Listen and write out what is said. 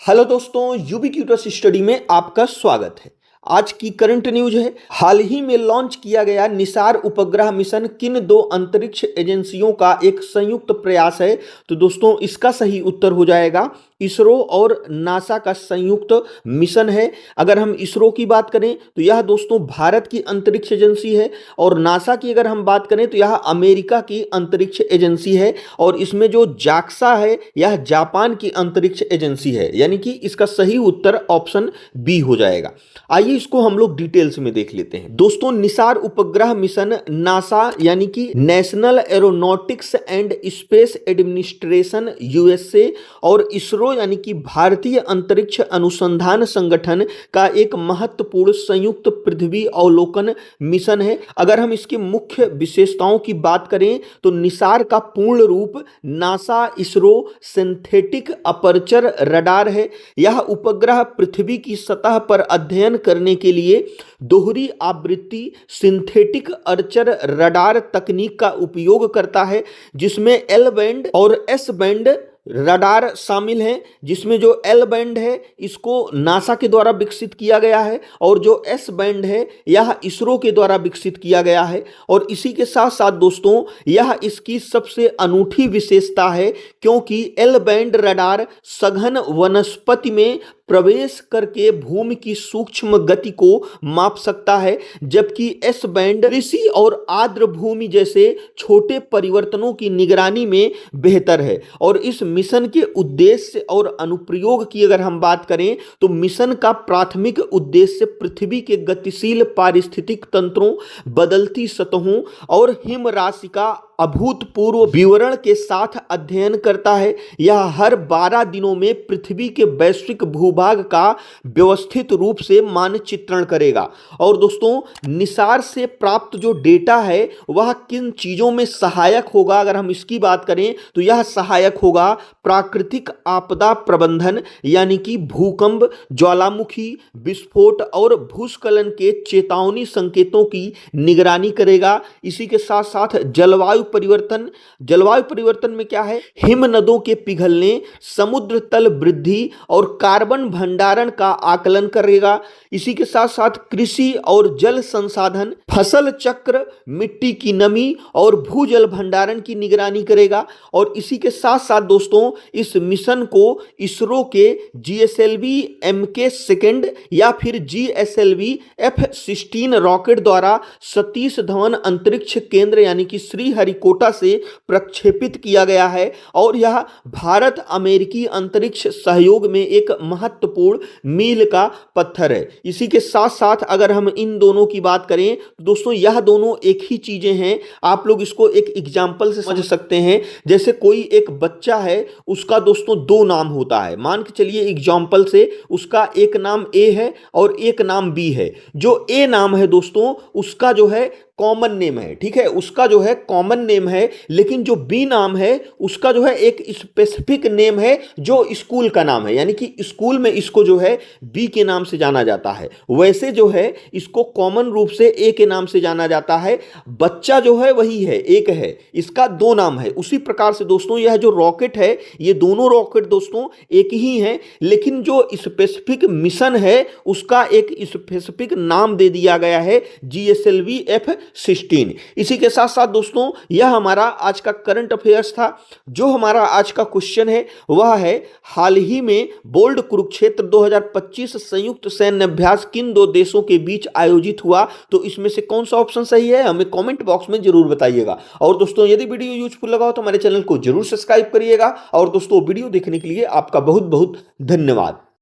Hello दोस्तों, यूबीक्यूटस study में आपका स्वागत है। आज की करंट न्यूज है, हाल ही में लॉन्च किया गया निसार उपग्रह मिशन किन दो अंतरिक्ष एजेंसियों का एक संयुक्त प्रयास है। तो दोस्तों इसका सही उत्तर हो जाएगा इसरो और नासा का संयुक्त मिशन है। अगर हम इसरो की बात करें तो यह दोस्तों भारत की अंतरिक्ष एजेंसी है, और नासा की अगर हम बात करें तो यह अमेरिका की अंतरिक्ष एजेंसी है, और इसमें जो जाक्सा है यह जापान की अंतरिक्ष एजेंसी है। यानी कि इसका सही उत्तर ऑप्शन बी हो जाएगा। आइए इसको हम लोग डिटेल्स में देख लेते हैं। दोस्तों निसार उपग्रह मिशन नासा यानी कि national aeronautics and space administration USA और इसरो यानी कि भारतीय अंतरिक्ष अनुसंधान संगठन का एक महत्वपूर्ण संयुक्त पृथ्वी अवलोकन मिशन है। अगर हम इसकी मुख्य विशेषताओं की बात करें तो निसार का पूर्ण रूप NASA ISRO synthetic aperture radar है। यह उपग्रह पृथ्वी की सतह पर अध्ययन करने के लिए दोहरी आवृत्ति सिंथेटिक अर्चर रडार तकनीक का उपयोग करता है, जिसमें एल बैंड और एस बैंड रडार शामिल हैं। जिसमें जो एल बैंड है इसको नासा के द्वारा विकसित किया गया है, और जो एस बैंड है यह इसरो के द्वारा विकसित किया गया है। और इसी के साथ साथ दोस्तों यह इसकी सबसे अनूठी विशेषता है, क्योंकि एल बैंड रडार सघन वनस्पति में प्रवेश करके भूमि की सूक्ष्म गति को माप सकता है, जबकि एस बैंड कृषि और आर्द्र भूमि जैसे छोटे परिवर्तनों की निगरानी में बेहतर है। और इस मिशन के उद्देश्य और अनुप्रयोग की अगर हम बात करें तो मिशन का प्राथमिक उद्देश्य पृथ्वी के गतिशील पारिस्थितिक तंत्रों, बदलती सतहों और हिम राशि का अभूतपूर्व विवरण के साथ अध्ययन करता है। यह हर 12 दिनों में पृथ्वी के वैश्विक भूभाग का व्यवस्थित रूप से मानचित्रण करेगा। और दोस्तों निसार से प्राप्त जो डेटा है वह किन चीजों में सहायक होगा, अगर हम इसकी बात करें तो यह सहायक होगा प्राकृतिक आपदा प्रबंधन, यानी कि भूकंप, ज्वालामुखी विस्फोट और भूस्खलन के चेतावनी संकेतों की निगरानी करेगा। इसी के साथ साथ जलवायु परिवर्तन में क्या है, हिम नदों के पिघलने, समुद्र तल वृद्धि और कार्बन भंडारण का आकलन करेगा। इसी के साथ साथ कृषि और जल संसाधन, फसल चक्र, मिट्टी की नमी और भूजल भंडारण की निगरानी करेगा। और इसी के साथ साथ दोस्तों इस मिशन को इसरो के जीएसएलवी MK सेकंड या फिर जीएसएलवी F-16 रॉकेट द्वारा सतीश धवन अंतरिक्ष केंद्र यानी कि श्रीहरिकोटा से प्रक्षेपित किया गया है। और यह भारत अमेरिकी अंतरिक्ष सहयोग में एक महत्वपूर्ण मील का पत्थर है। इसी के साथ साथ अगर हम इन दोनों की बात करें तो दोस्तों यह दोनों एक ही चीजें हैं। आप लोग इसको एक एग्जाम्पल से समझ सकते हैं। जैसे कोई एक बच्चा है, उसका दोस्तों दो नाम होता है। मान के चलिए एग्जाम्पल से उसका एक नाम ए है और एक नाम बी है। जो ए नाम है दोस्तों उसका जो है कॉमन नेम है, ठीक है, उसका जो है कॉमन नेम है। लेकिन जो बी नाम है उसका जो है एक स्पेसिफिक नेम है जो स्कूल का नाम है, यानी कि स्कूल में इसको जो है बी के नाम से जाना जाता है। वैसे जो है इसको कॉमन रूप से ए के नाम से जाना जाता है। बच्चा जो है वही है, एक है, इसका दो नाम है। उसी प्रकार से दोस्तों यह जो रॉकेट है, ये दोनों रॉकेट दोस्तों एक ही हैं, लेकिन जो स्पेसिफिक मिशन है उसका एक स्पेसिफिक नाम दे दिया गया है, GSLV F-16। इसी के साथ साथ दोस्तों यह हमारा आज का करंट अफेयर्स था। जो हमारा आज का क्वेश्चन है वह है, हाल ही में बोल्ड कुरुक्षेत्र 2025 संयुक्त सैन्य अभ्यास किन दो देशों के बीच आयोजित हुआ। तो इसमें से कौन सा ऑप्शन सही है हमें कमेंट बॉक्स में जरूर बताइएगा। और दोस्तों यदि वीडियो यूजफुल लगा हो तो हमारे चैनल को जरूर सब्सक्राइब करिएगा। और दोस्तों वीडियो देखने के लिए आपका बहुत बहुत धन्यवाद।